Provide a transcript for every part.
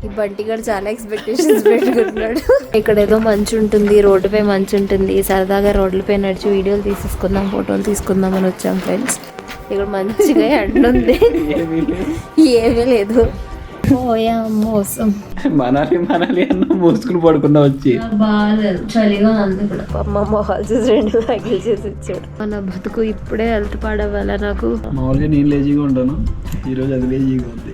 ఈ బంటి గారు చాలా ఎక్స్పెక్టేషన్స్ పెట్టుకుంటున్నాడు. ఇక్కడ ఏదో మంచు ఉంటుంది, రోడ్డుపై మంచు ఉంటుంది, సరదాగా రోడ్లపై నడిచి వీడియోలు తీసేసుకుందాం, ఫోటోలు తీసుకుందాం అని వచ్చాం ఫ్రెండ్స్. ఇక్కడ మంచిగా ఎండ ఉంది, ఏమీ లేదు. మోసం మనాలి మనాలి అన్న మోసుకుని పడుకున్నా వచ్చి బాగా చలిగా ఉంది. ఇక్కడ అమ్మ మొహాలు చూసి 2 బ్యాగులు చేసి ఇచ్చాడు. మన బతుకు ఇప్పుడే హెల్త్ పాడవ్వాలా నాకు. మామూలుగా నేను లేజీగా ఉంటాను, ఈరోజు అది లేజీగా ఉంది.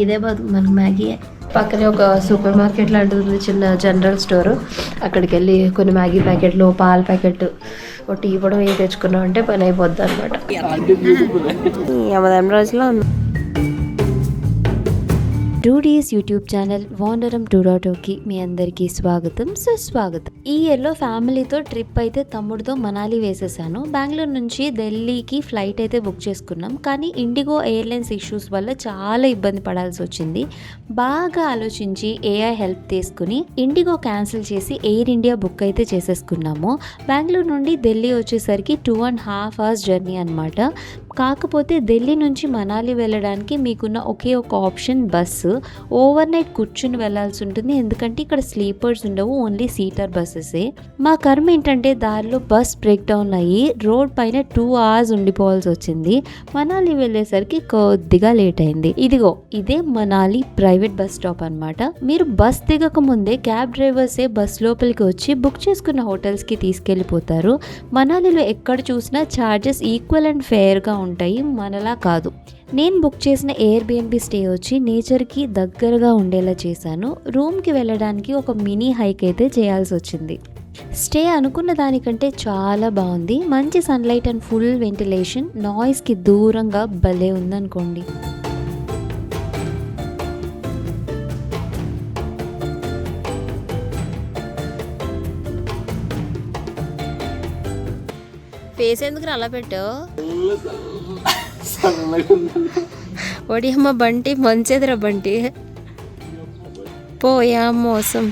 ఇదే బతుకు మనకు మ్యాగీ. పక్కనే ఒక సూపర్ మార్కెట్ లాంటిది ఉంది, చిన్న జనరల్ స్టోర్. అక్కడికి వెళ్ళి కొన్ని మ్యాగీ ప్యాకెట్లు, పాల ప్యాకెట్, ఒక టీ పొడి ఏం తెచ్చుకున్నాం అంటే పని అయిపోద్ది అనమాట. యమధర్మరాజులో ఉంది. డూడీస్ యూట్యూబ్ ఛానల్ వాండరం 2.0కి మీ అందరికీ స్వాగతం, సుస్వాగతం. ఈ ఇయర్లో ఫ్యామిలీతో ట్రిప్ అయితే తమ్ముడితో మనాలి వేసేసాను. బెంగళూరు నుంచి ఢిల్లీకి ఫ్లైట్ అయితే బుక్ చేసుకున్నాం, కానీ ఇండిగో ఎయిర్లైన్స్ ఇష్యూస్ వల్ల చాలా ఇబ్బంది పడాల్సి వచ్చింది. బాగా ఆలోచించి ఏఐ హెల్ప్ తీసుకుని ఇండిగో క్యాన్సిల్ చేసి ఎయిర్ ఇండియా బుక్ అయితే చేసేసుకున్నాము. బెంగళూరు నుండి ఢిల్లీ వచ్చేసరికి 2.5 hours జర్నీ అనమాట. కాకపోతే ఢిల్లీ నుంచి మనాలి వెళ్ళడానికి మీకున్న ఒకే ఒక ఆప్షన్ బస్సు. ఓవర్ నైట్ కూర్చుని వెళ్ళాల్సి ఉంటుంది, ఎందుకంటే ఇక్కడ స్లీపర్స్ ఉండవు, ఓన్లీ సీటర్ బస్సెసే. మా కర్మ ఏంటంటే దారిలో బస్ బ్రేక్ డౌన్ అయ్యి రోడ్ పైన 2 hours ఉండిపోవాల్సి వచ్చింది. మనాలి వెళ్ళేసరికి కొద్దిగా లేట్ అయింది. ఇదే మనాలి ప్రైవేట్ బస్ స్టాప్ అనమాట. మీరు బస్ దిగక ముందే క్యాబ్ డ్రైవర్సే బస్ లోపలికి వచ్చి బుక్ చేసుకున్న హోటల్స్కి తీసుకెళ్ళిపోతారు. మనాలిలో ఎక్కడ చూసినా ఛార్జెస్ ఈక్వల్ అండ్ ఫెయిర్గా ఉంటాయి, మనలా కాదు. నేను బుక్ చేసిన ఎయిర్బిఎన్బి స్టే వచ్చి నేచర్కి దగ్గరగా ఉండేలా చేశాను. రూమ్కి వెళ్ళడానికి ఒక మినీ హైక్ అయితే చేయాల్సి వచ్చింది. స్టే అనుకున్న దానికంటే చాలా బాగుంది. మంచి సన్లైట్ అండ్ ఫుల్ వెంటిలేషన్, నాయిస్కి దూరంగా భలే ఉందనుకోండి. ఫేస్ ఎందుకు అలా పెట్టావు? ఒడి అమ్మ బంటి, మంచిదిరా బంటి. పోయా మోసం.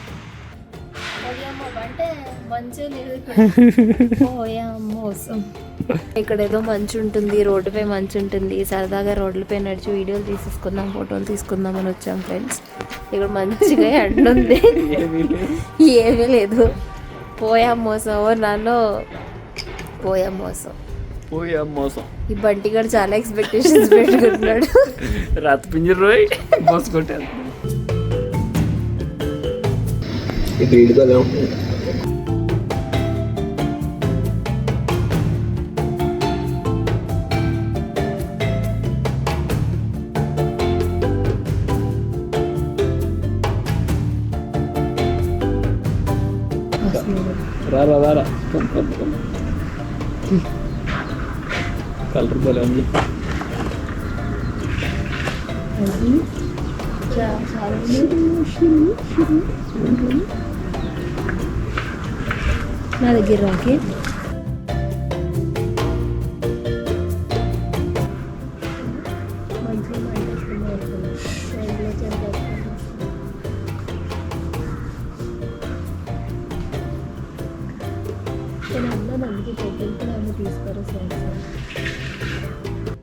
పోయా మోసం. ఇక్కడ ఏదో మంచు ఉంటుంది, రోడ్డుపై మంచు ఉంటుంది, సరదాగా రోడ్లపై నడిచి వీడియోలు తీసేసుకుందాం, ఫోటోలు తీసుకుందాం అని వచ్చాం ఫ్రెండ్స్. ఇక్కడ మంచిగా ఎండ ఉంది, ఏమీ లేదు. పోయా మోసం. ఓ నాన్నో పోయా మోసం. ఈ బంటి గారు చాలా ఎక్స్పెక్టేషన్స్ పెట్టుకుంటున్నాడు. రాత్రి పింజర్ రోయ్ మోసుకుంటాను. రారా కలర్ భలే ఉంది. నా దగ్గర రాకి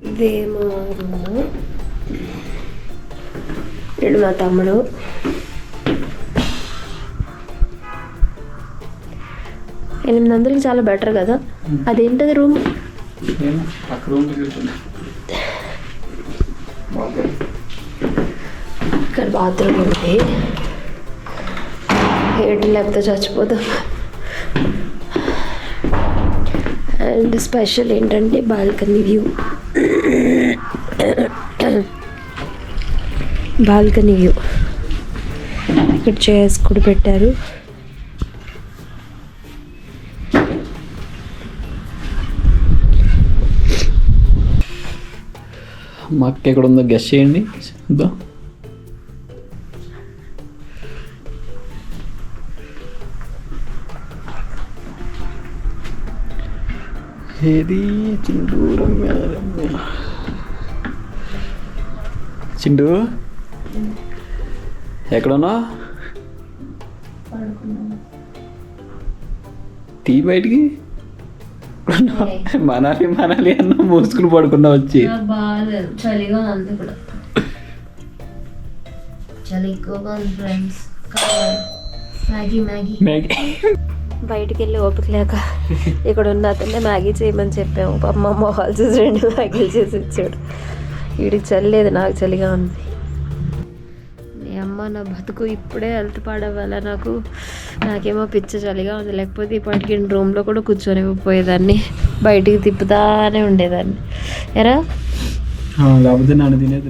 ఇదేమో రూము. వీడు మా తమ్ముడు. $800 చాలా బెటర్ కదా. అదేంటది రూమ్? ఇక్కడ బాత్రూమ్ ఉంది, హెడ్ లేకపోతే చచ్చిపోతాం. అండ్ స్పెషల్ ఏంటంటే బాల్కనీ వ్యూ. బాల్కనీ వ్యూ ఇక్కడ చైర్స్ కూడా పెట్టారు. మా అక్క ఎక్కడ ఉందో గెస్ చేయండి. ఏది చిండు ఎక్కడున్నా? తీ బయటికి. మనాలి మనాలి అన్న మోసుకుని పడుకున్నా వచ్చి. చలిగా ఉంది. చాలా ఎక్కువగా ఉంది ఫ్రెండ్స్. మ్యాగీ మ్యాగీ మ్యాగీ బయటికి వెళ్ళి ఓపిక లేక ఇక్కడ ఉన్న అతనే మ్యాగీ చేయమని చెప్పాము. పాప మా మొహాలు చూసి 2 మ్యాగీలు చేసి ఇచ్చాడు. వీడికి చల్లేదు, నాకు చలిగా ఉంది. నీ అమ్మ నా బతుకు ఇప్పుడే హెల్త్ పాడవ్వాలా నాకేమో పిచ్చ చలిగా ఉంది. లేకపోతే ఇప్పటికి రూమ్లో కూడా కూర్చొని పోయేదాన్ని, బయటికి తిప్పుతానే ఉండేదాన్ని. ఎరా లేకపోతే నన్ను తినేది.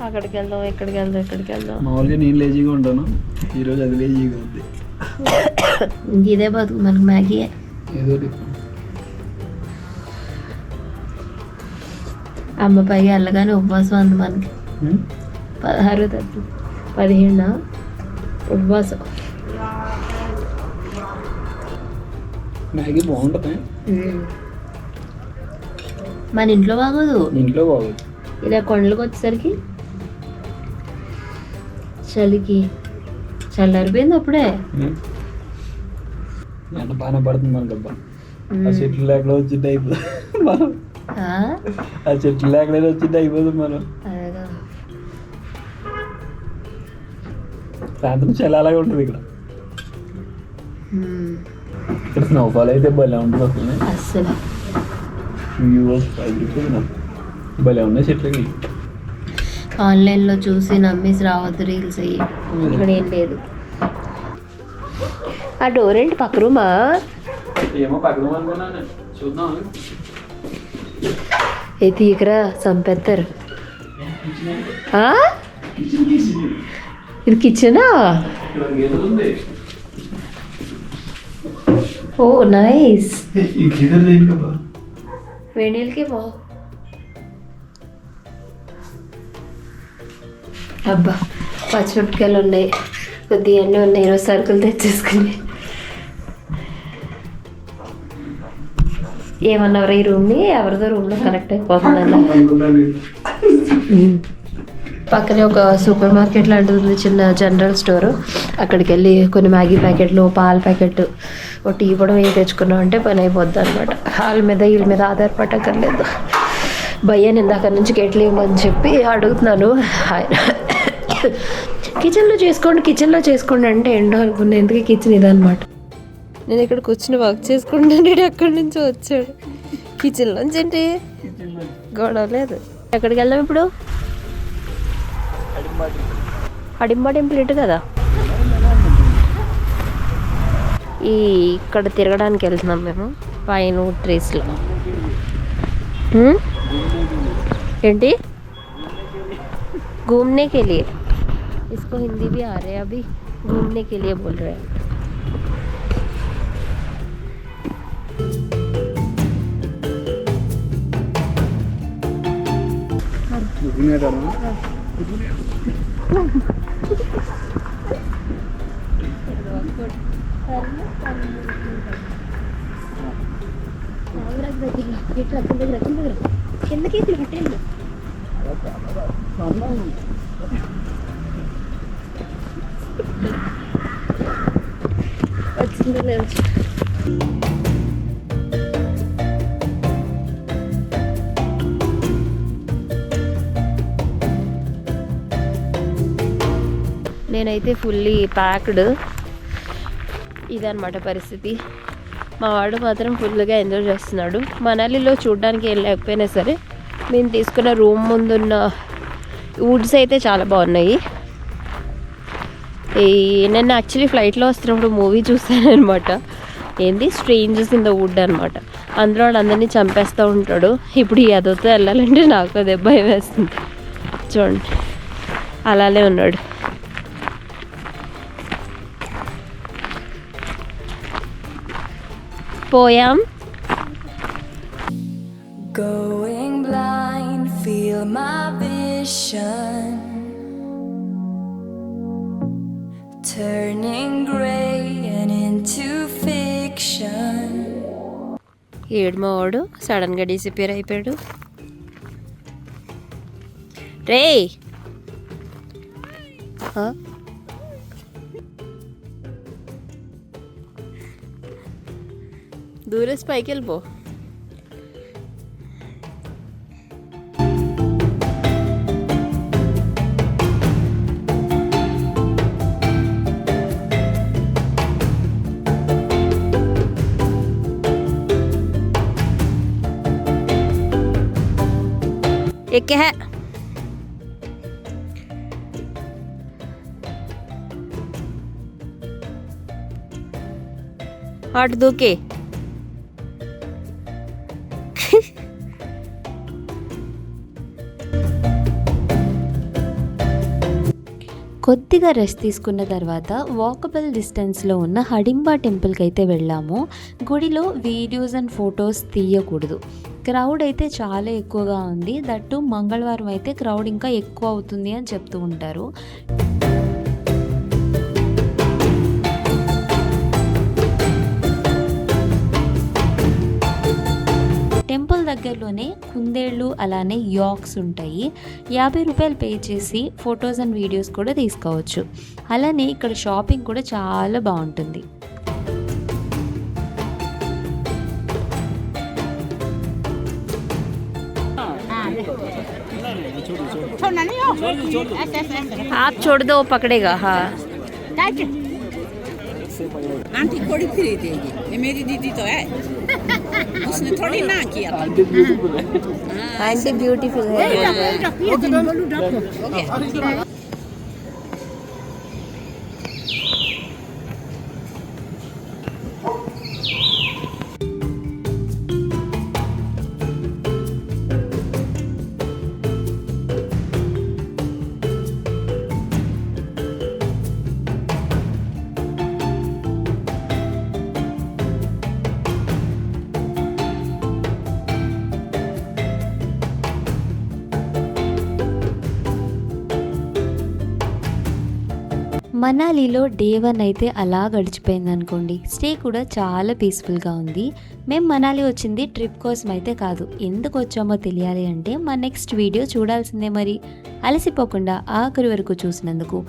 అక్కడికి వెళ్దాం, ఇక్కడికి వెళ్దాం. మామూలుగా నేను లేజీగా ఉంటాను, ఈరోజు అది లేజీగా ఉంది. ఇదే బతుకు మనకు మ్యాగీ. ఏదో అమ్మ పైగా వెళ్ళగానే ఉపవాసం అంది మనకి. 16 తగ్గి 17 ఉపవాసం. మ్యాగీ బాగుంటుంది, మన ఇంట్లో బాగోదు. ఇంట్లో బాగోదు. ఇలా కొండలకు వచ్చేసరికి చలికి చల్లారిపోయింది అప్పుడే. ఎండ బాగానే పడుతుంది మనకబ్బా. ఆ చెట్లు లేకుండా వచ్చింది అయిపోతుంది మనం. ఆ చెట్లు లేకుండా వచ్చింది అయిపోతుంది మనం. సాయంత్రం చలి అలాగే ఉంటుంది ఇక్కడ. ఇక్కడ స్నోఫాల్ అయితే భలే ఉంటుంది అసలు. అస్సలు భలే ఉన్నాయి చెట్లకి. ఆన్లైన్లో చూసి నమ్మేసి రావద్దు రీల్స్ అయ్యి. ఇక్కడ ఏం లేదు. ఆ డోర్ ఏంటి పక్క రూమా? ఏమో పక్క రూమ్ అనుకున్నాను, చూద్దాం. ఏ తీకరా చంపేస్తారు. ఇది కిచెనా? ఓ నైస్. వేణీలకి పో. అబ్బా పచ్చిమిరపకాయలు ఉన్నాయి, కొద్దిగా అన్నీ ఉన్నాయి. ఈరోజు సరుకులు తెచ్చేసుకుని. ఏమన్నారా ఈ రూమ్ని? ఎవరిదో రూమ్లో కనెక్ట్ అయిపోతుందన్న. పక్కనే ఒక సూపర్ మార్కెట్ లాంటిది ఉంది, చిన్న జనరల్ స్టోరు. అక్కడికి వెళ్ళి కొన్ని మ్యాగీ ప్యాకెట్లు, పాల ప్యాకెట్, ఒక టీ పొడి ఏం తెచ్చుకున్నాం అంటే పని అయిపోద్ది అనమాట. వాళ్ళ మీద వీళ్ళ మీద ఆధారపడక్కర్లేదు. భయ్యాన్ని ఇందాక నుంచి కెట్లు ఇవ్వమని చెప్పి అడుగుతున్నాను. ఆయన కిచెన్లో చేసుకోండి అంటే ఏంటో అనుకున్నా. ఎందుకు కిచెన్ ఇదనమాట. నేను ఇక్కడ కూర్చుని వర్క్ చేసుకుంటాను, ఎక్కడి నుంచో వచ్చాడు. కిచెన్లోంచి ఏంటి గొడవ లేదు. ఎక్కడికి వెళ్దాం ఇప్పుడు? అడింబా టెంపుల్ ఇటు కదా. ఇక్కడ తిరగడానికి వెళ్తున్నాం మేము పైన ట్రీస్లో. ఏంటి घूमने के लिए? इसको हिंदी भी आ रहा है, अभी घूमने के लिए बोल रहे हैं. కిందకి హోటల్ వచ్చింది లేదు. నేనైతే ఫుల్లీ ప్యాక్డ్. ఇదన్నమాట పరిస్థితి. మా వాడు మాత్రం ఫుల్గా ఎంజాయ్ చేస్తున్నాడు. మనాలిలో చూడడానికి ఏం లేకపోయినా సరే మేము తీసుకున్న రూమ్ ముందున్న వుడ్స్ అయితే చాలా బాగున్నాయి. నేను యాక్చువల్లీ ఫ్లైట్లో వస్తున్నప్పుడు మూవీ చూస్తాను అనమాట. ఏంది స్ట్రేంజర్స్ ఇన్ ద వుడ్ అనమాట. అందులో వాడు అందరినీ చంపేస్తూ ఉంటాడు. ఇప్పుడు ఈ అదొతో వెళ్ళాలంటే నాకు దెబ్బ వేస్తుంది. చూడండి అలానే ఉన్నాడు. పోయాం. Going blind, feel my vision turning gray and into fiction. ఏడుమో వాడు సడన్గా డిసిపేర్ అయిపోయాడు. రే దూరేసి పైకి వెళ్ళిపో. ఎక్కే అటు దూకే కొద్దిగా రెస్ట్ తీసుకున్న తర్వాత వాకబుల్ డిస్టెన్స్లో ఉన్న హడింబా టెంపుల్కి అయితే వెళ్ళాము. గుడిలో వీడియోస్ అండ్ ఫొటోస్ తీయకూడదు. క్రౌడ్ అయితే చాలా ఎక్కువగా ఉంది. దట్టు మంగళవారం అయితే క్రౌడ్ ఇంకా ఎక్కువ అవుతుంది అని చెప్తూ ఉంటారు. టెంపుల్ దగ్గరలోనే కుందేళ్ళు అలానే యాక్స్ ఉంటాయి. 50 రూపాయలు పే చేసి ఫొటోస్ అండ్ వీడియోస్ కూడా తీసుకోవచ్చు. అలానే ఇక్కడ షాపింగ్ కూడా చాలా బాగుంటుంది. आप छोड़ दो पकड़ेगा. हाँ आंटी थोड़ी फ्री देगी, ये मेरी दीदी तो है, उसने थोड़ी ना किया था। आंटी ब्यूटीफुल है. మనాలిలో డే 1 అయితే అలా గడిచిపోయింది అనుకోండి. స్టే కూడా చాలా పీస్ఫుల్గా ఉంది. మేము మనాలి వచ్చింది ట్రిప్ కోసం అయితే కాదు. ఎందుకు వచ్చామో తెలియాలి అంటే మా నెక్స్ట్ వీడియో చూడాల్సిందే. మరి అలసిపోకుండా ఆఖరి వరకు చూసినందుకు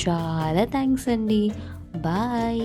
చాలా థ్యాంక్స్ అండి. బాయ్.